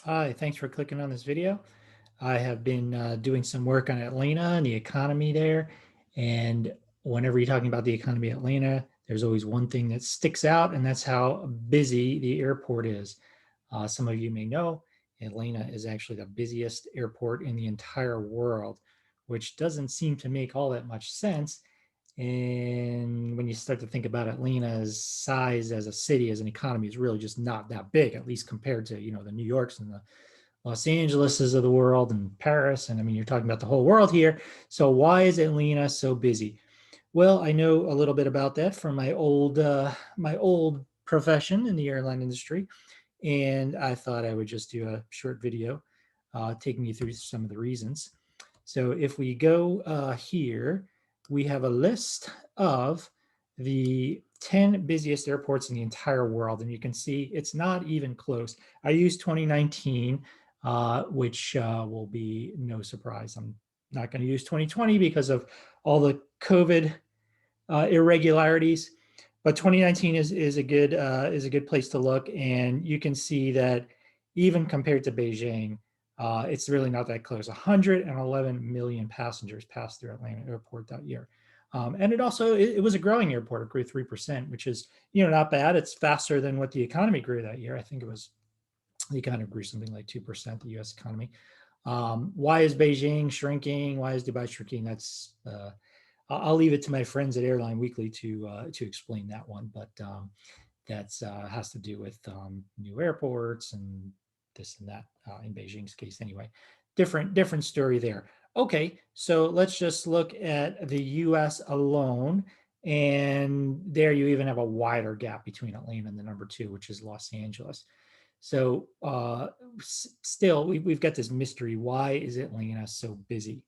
Hi, thanks for clicking on this video. I have been doing some work on Atlanta and the economy there. And whenever you're talking about the economy of Atlanta, there's always one thing that sticks out, and that's how busy the airport is. Some of you may know Atlanta is actually the busiest airport in the entire world, which doesn't seem to make all that much sense. And when you start to think about Atlanta's size as a city, as an economy, is really just not that big, at least compared to, the New Yorks and the Los Angeleses of the world and Paris. And I mean, you're talking about the whole world here. So why is Atlanta so busy? Well, I know a little bit about that from my old profession in the airline industry, and I thought I would just do a short video taking you through some of the reasons. So if we go here, we have a list of the 10 busiest airports in the entire world, and you can see it's not even close. I used 2019, which will be no surprise. I'm not going to use 2020 because of all the COVID irregularities. But 2019 is a good place to look, and you can see that even compared to Beijing, it's really not that close. 111 million passengers passed through Atlanta Airport that year, and it was a growing airport. It grew 3%, which is not bad. It's faster than what the economy grew that year. I think the economy grew something like 2%. The U.S. economy. Why is Beijing shrinking? Why is Dubai shrinking? I'll leave it to my friends at Airline Weekly to explain that one, but that's has to do with new airports and this and that in Beijing's case anyway. Different story there. Okay, so let's just look at the U.S. alone, and there you even have a wider gap between Atlanta and the number two, which is Los Angeles. So still, we've got this mystery. Why is Atlanta so busy?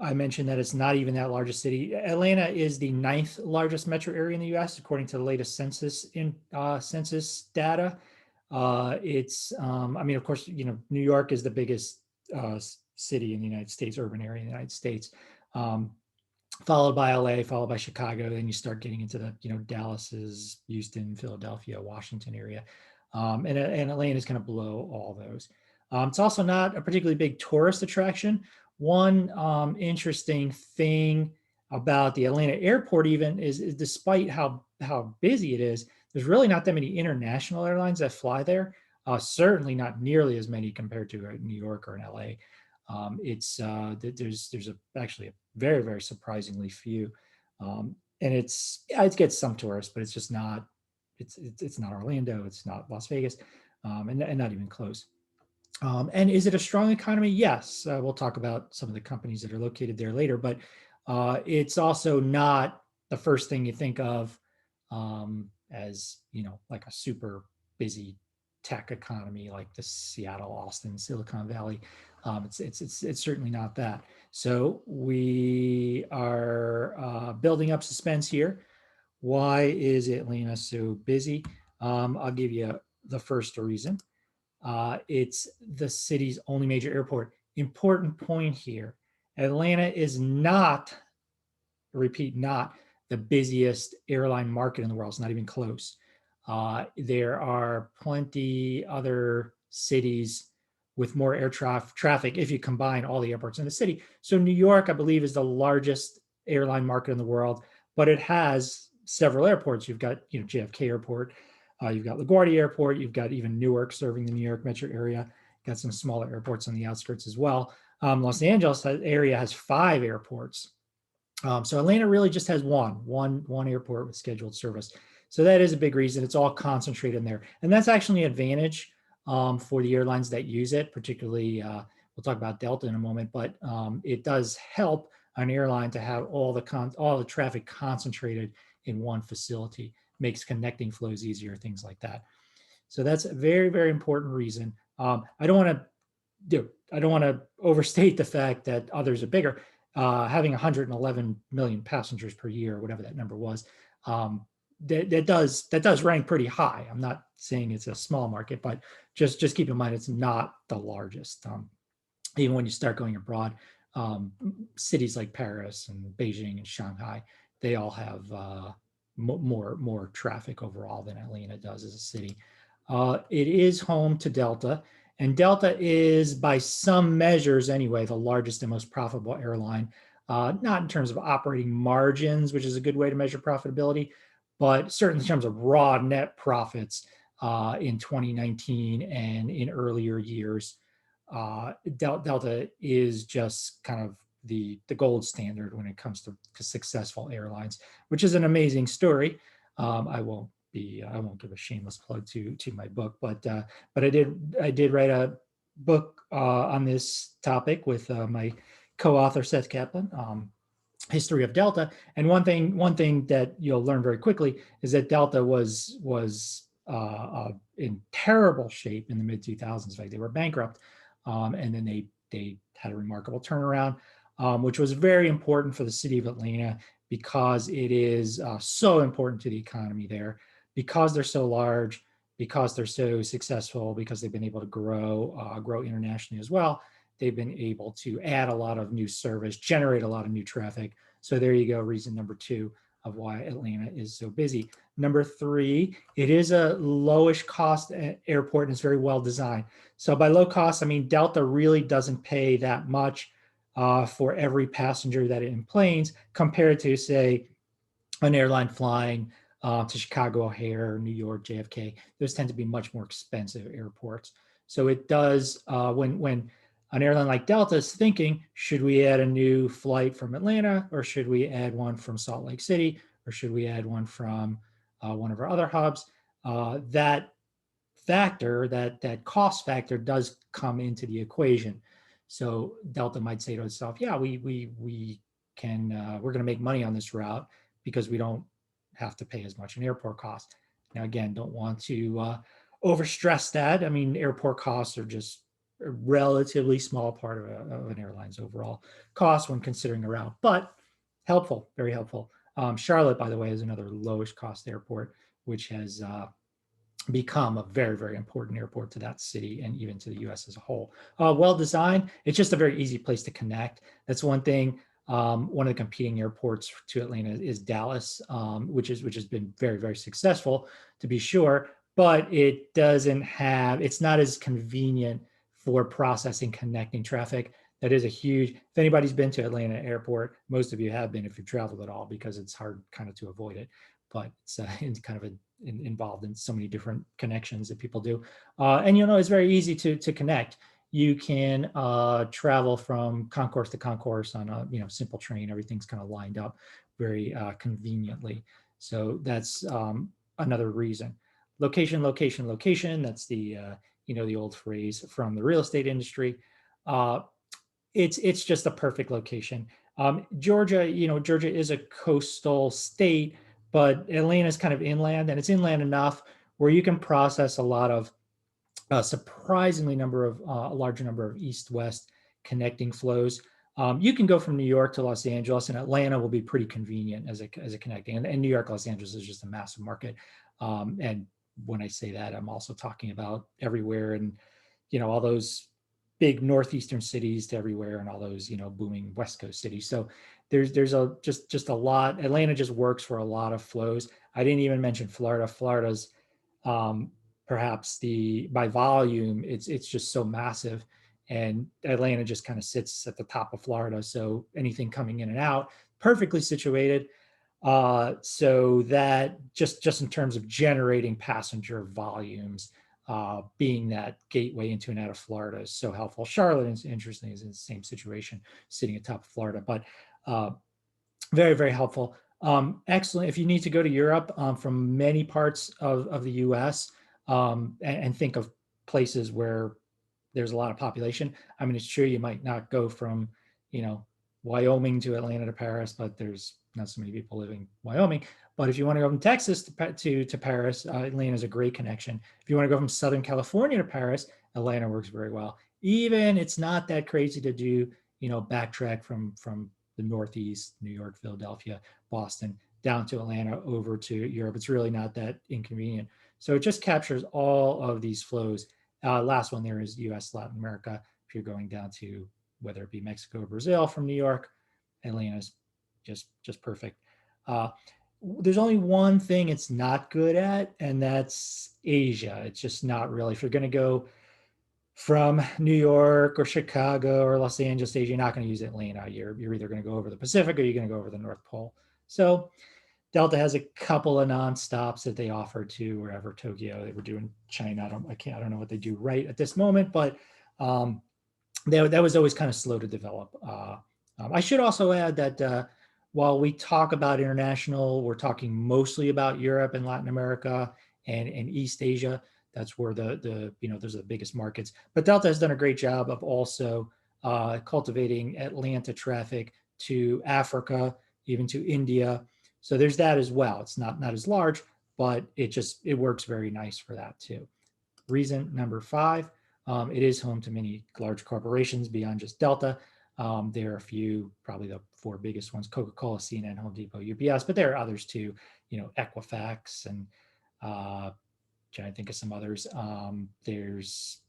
I mentioned that it's not even that largest city. Atlanta is the ninth largest metro area in the U.S. according to the latest census data. I mean, of course, New York is the biggest city in the United States, urban area in the United States, followed by LA, followed by Chicago. Then you start getting into the Dallas's, Houston, Philadelphia, Washington area, and Atlanta is kind of below all those. It's also not a particularly big tourist attraction. One interesting thing about the Atlanta airport even is despite how busy it is, there's really not that many international airlines that fly there. Certainly not nearly as many compared to New York or in LA. There's actually a very surprisingly few, and it gets some tourists, but it's just not it's not Orlando, it's not Las Vegas, and not even close. And is it a strong economy? Yes. We'll talk about some of the companies that are located there later, but it's also not the first thing you think of as, like a super busy tech economy like the Seattle, Austin, Silicon Valley. It's certainly not that. So we are building up suspense here. Why is Atlanta so busy? I'll give you the first reason. It's the city's only major airport. Important point here. Atlanta is not, repeat, not the busiest airline market in the world. It's not even close. There are plenty other cities with more air traffic if you combine all the airports in the city. So New York, I believe, is the largest airline market in the world, but it has several airports. You've got JFK Airport, you've got LaGuardia Airport, you've got even Newark serving the New York metro area. Got some smaller airports on the outskirts as well. Los Angeles area has 5 airports. So Atlanta really just has one airport with scheduled service. So that is a big reason. It's all concentrated in there. And that's actually an advantage for the airlines that use it, particularly, we'll talk about Delta in a moment, but it does help an airline to have all the traffic concentrated in one facility. Makes connecting flows easier, things like that. So that's a very important reason. I don't want to overstate the fact that others are bigger. Having 111 million passengers per year, whatever that number was, that does rank pretty high. I'm not saying it's a small market, but just keep in mind it's not the largest. Even when you start going abroad, cities like Paris and Beijing and Shanghai, they all have more traffic overall than Atlanta does as a city. It is home to Delta, and Delta is, by some measures anyway, the largest and most profitable airline. Not in terms of operating margins, which is a good way to measure profitability, but certainly in terms of raw net profits in 2019 and in earlier years. Delta is just kind of the gold standard when it comes to successful airlines, which is an amazing story. I won't give a shameless plug to my book, but I did write a book on this topic with my co-author Seth Kaplan. History of Delta. And one thing that you'll learn very quickly is that Delta was in terrible shape in the mid 2000s. In fact, they were bankrupt, and then they had a remarkable turnaround, which was very important for the city of Atlanta because it is so important to the economy there, because they're so large, because they're so successful, because they've been able to grow internationally as well. They've been able to add a lot of new service, generate a lot of new traffic. So there you go, reason number two of why Atlanta is so busy. Number three, it is a lowish cost airport and it's very well designed. So by low cost, I mean Delta really doesn't pay that much for every passenger that it enplanes compared to, say, an airline flying to Chicago O'Hare, New York JFK. Those tend to be much more expensive airports. So it does when an airline like Delta is thinking, should we add a new flight from Atlanta, or should we add one from Salt Lake City, or should we add one from one of our other hubs? That factor, that cost factor, does come into the equation. So Delta might say to itself, yeah, we can we're going to make money on this route because we don't have to pay as much in airport costs. Now, again, don't want to overstress that. I mean, airport costs are just a relatively small part of an airline's overall cost when considering a route, but helpful, very helpful. Charlotte, by the way, is another lowest cost airport, which has become a very, very important airport to that city and even to the U.S. as a whole. Well designed. It's just a very easy place to connect. That's one thing. One of the competing airports to Atlanta is Dallas, which has been very, very successful, to be sure, but it's not as convenient for processing connecting traffic. That is a huge, if anybody's been to Atlanta airport, most of you have been if you've traveled at all, because it's hard kind of to avoid it, but it's kind of involved in so many different connections that people do. And it's very easy to connect. You can travel from concourse to concourse on a simple train. Everything's kind of lined up very conveniently. So that's another reason. Location, location, location. That's the the old phrase from the real estate industry. It's just a perfect location. Georgia, Georgia is a coastal state, but Atlanta is kind of inland, and it's inland enough where you can process a lot of a larger number of east-west connecting flows. You can go from New York to Los Angeles, and Atlanta will be pretty convenient as a connecting. And New York, Los Angeles is just a massive market. And when I say that, I'm also talking about everywhere, and all those big northeastern cities to everywhere, and all those booming West Coast cities. So there's just a lot. Atlanta just works for a lot of flows. I didn't even mention Florida. Florida's perhaps by volume, it's just so massive, and Atlanta just kind of sits at the top of Florida. So anything coming in and out, perfectly situated. So that just in terms of generating passenger volumes, being that gateway into and out of Florida is so helpful. Charlotte, is interesting, is in the same situation, sitting atop of Florida, but very, very helpful. Excellent. If you need to go to Europe from many parts of the U.S. And think of places where there's a lot of population. I mean, it's true you might not go from, Wyoming to Atlanta to Paris, but there's not so many people living in Wyoming. But if you want to go from Texas to Paris, Atlanta is a great connection. If you want to go from Southern California to Paris, Atlanta works very well. Even it's not that crazy to do, backtrack from the Northeast, New York, Philadelphia, Boston, down to Atlanta, over to Europe. It's really not that inconvenient. So it just captures all of these flows. Last one there is U.S. Latin America. If you're going down to whether it be Mexico or Brazil from New York, Atlanta's just perfect. there's only one thing it's not good at, and that's Asia. It's just not really. If you're going to go from New York or Chicago or Los Angeles, Asia, you're not going to use Atlanta. You're either going to go over the Pacific or you're going to go over the North Pole. So Delta has a couple of non-stops that they offer to wherever Tokyo. They were doing China. I don't know what they do right at this moment, but um, that was always kind of slow to develop. I should also add that while we talk about international, we're talking mostly about Europe and Latin America and East Asia. That's where those are the biggest markets. But Delta has done a great job of also cultivating Atlanta traffic to Africa, even to India. So there's that as well. It's not as large, but it works very nice for that too. Reason number 5, it is home to many large corporations beyond just Delta. There are a few, probably the 4 biggest ones: Coca-Cola, CNN, Home Depot, UPS, but there are others too. Equifax and trying to think of some others. There's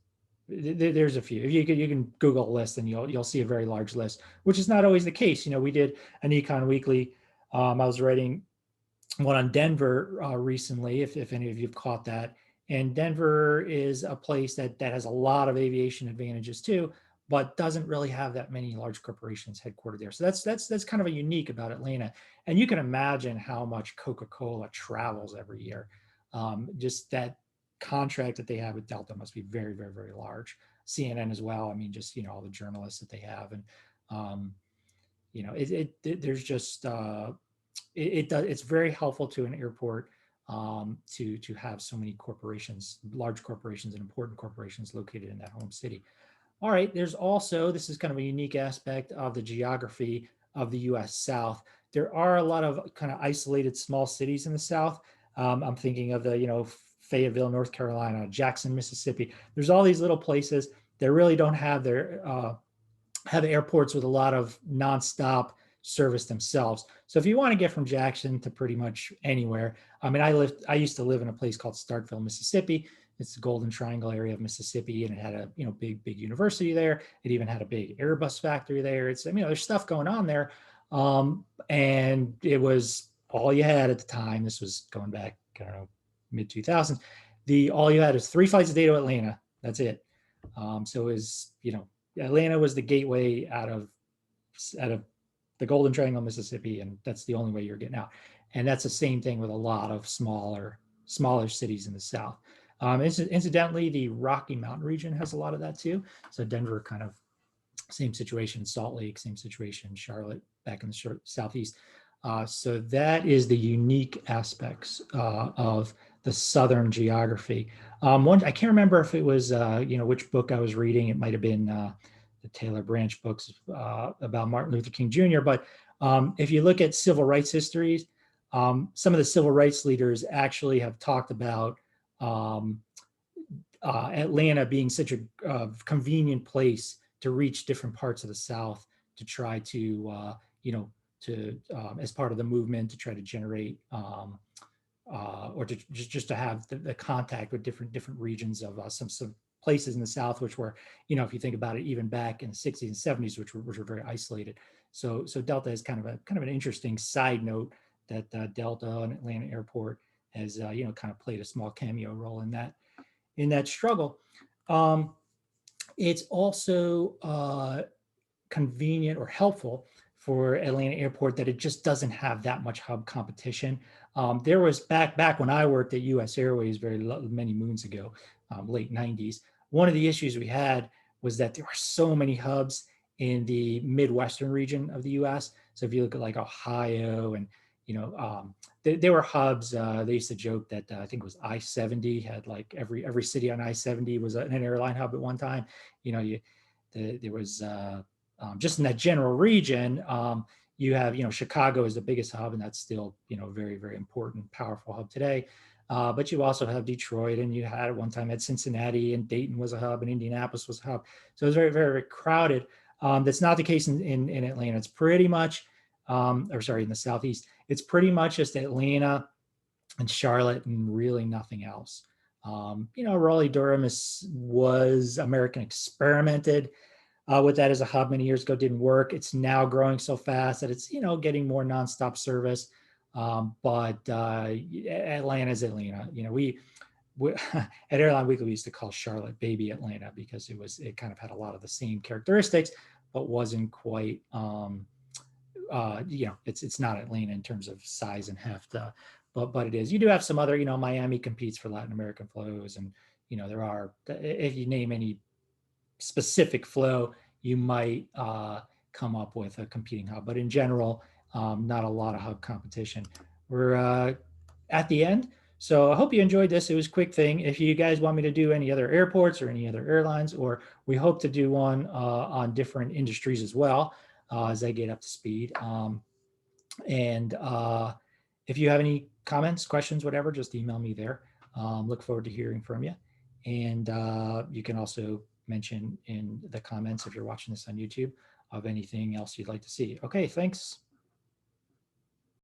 a few. If you can Google a list, and you'll see a very large list, which is not always the case. We did an Econ Weekly. I was writing one on Denver recently, if any of you've caught that. And Denver is a place that has a lot of aviation advantages too, but doesn't really have that many large corporations headquartered there. So that's kind of a unique about Atlanta. And you can imagine how much Coca-Cola travels every year. Just that contract that they have with Delta must be very, very, very large. CNN as well. I mean, just all the journalists that they have, and there's just it's very helpful to an airport to have so many corporations, large corporations and important corporations located in that home city. All right, there's also, this is kind of a unique aspect of the geography of the U.S. South. There are a lot of kind of isolated small cities in the South. I'm thinking of the Fayetteville, North Carolina, Jackson, Mississippi. There's all these little places that really don't have have airports with a lot of nonstop service themselves. So if you want to get from Jackson to pretty much anywhere, I mean, I used to live in a place called Starkville, Mississippi. It's the Golden Triangle area of Mississippi, and it had a big university there. It even had a big Airbus factory there. There's stuff going on there, and it was all you had at the time. This was going back, I don't know, mid 2000s. All you had is 3 flights a day to Atlanta. That's it. So it was Atlanta was the gateway out of the Golden Triangle, Mississippi, and that's the only way you're getting out. And that's the same thing with a lot of smaller cities in the South. Incidentally, the Rocky Mountain region has a lot of that too. So Denver, kind of same situation. Salt Lake, same situation. Charlotte, back in the Southeast. So that is the unique aspects of the Southern geography. I can't remember if it was which book I was reading. It might have been the Taylor Branch books about Martin Luther King Jr. But if you look at civil rights histories, some of the civil rights leaders actually have talked about Atlanta being such a convenient place to reach different parts of the South, to try to as part of the movement, to try to generate or to just to have the contact with different regions of some places in the South, which were, if you think about it, even back in the 60s and 70s, which were very isolated. So Delta is kind of an interesting side note that Delta and Atlanta Airport has kind of played a small cameo role in that struggle. It's also convenient or helpful for Atlanta Airport that it just doesn't have that much hub competition. There was back when I worked at U.S. Airways many moons ago, late 90s. One of the issues we had was that there were so many hubs in the Midwestern region of the U.S. So if you look at like Ohio and there were hubs. They used to joke that I think it was I-70 had like every city on I-70 was an airline hub at one time. There was just in that general region. You have Chicago is the biggest hub, and that's still very, very important, powerful hub today. But you also have Detroit, and you had at one time had Cincinnati, and Dayton was a hub, and Indianapolis was a hub. So it was very, very, very crowded. That's not the case in Atlanta. It's pretty much, in the Southeast, it's pretty much just Atlanta and Charlotte and really nothing else. Raleigh-Durham was American experimented with that as a hub many years ago, didn't work. It's now growing so fast that it's, getting more nonstop service. But Atlanta's Atlanta. You know, we at Airline Weekly we used to call Charlotte Baby Atlanta because it kind of had a lot of the same characteristics, but wasn't quite you know, it's not Atlanta in terms of size and heft, but it is. You do have some other, you know, Miami competes for Latin American flows, and you know there are, if you name any specific flow, you might come up with a competing hub. But in general, not a lot of hub competition. We're at the end. So I hope you enjoyed this. It was a quick thing. If you guys want me to do any other airports or any other airlines, or we hope to do one on different industries as well as they get up to speed. And if you have any comments, questions, whatever, just email me there. Look forward to hearing from you. And you can also mention in the comments if you're watching this on YouTube of anything else you'd like to see. Okay, thanks.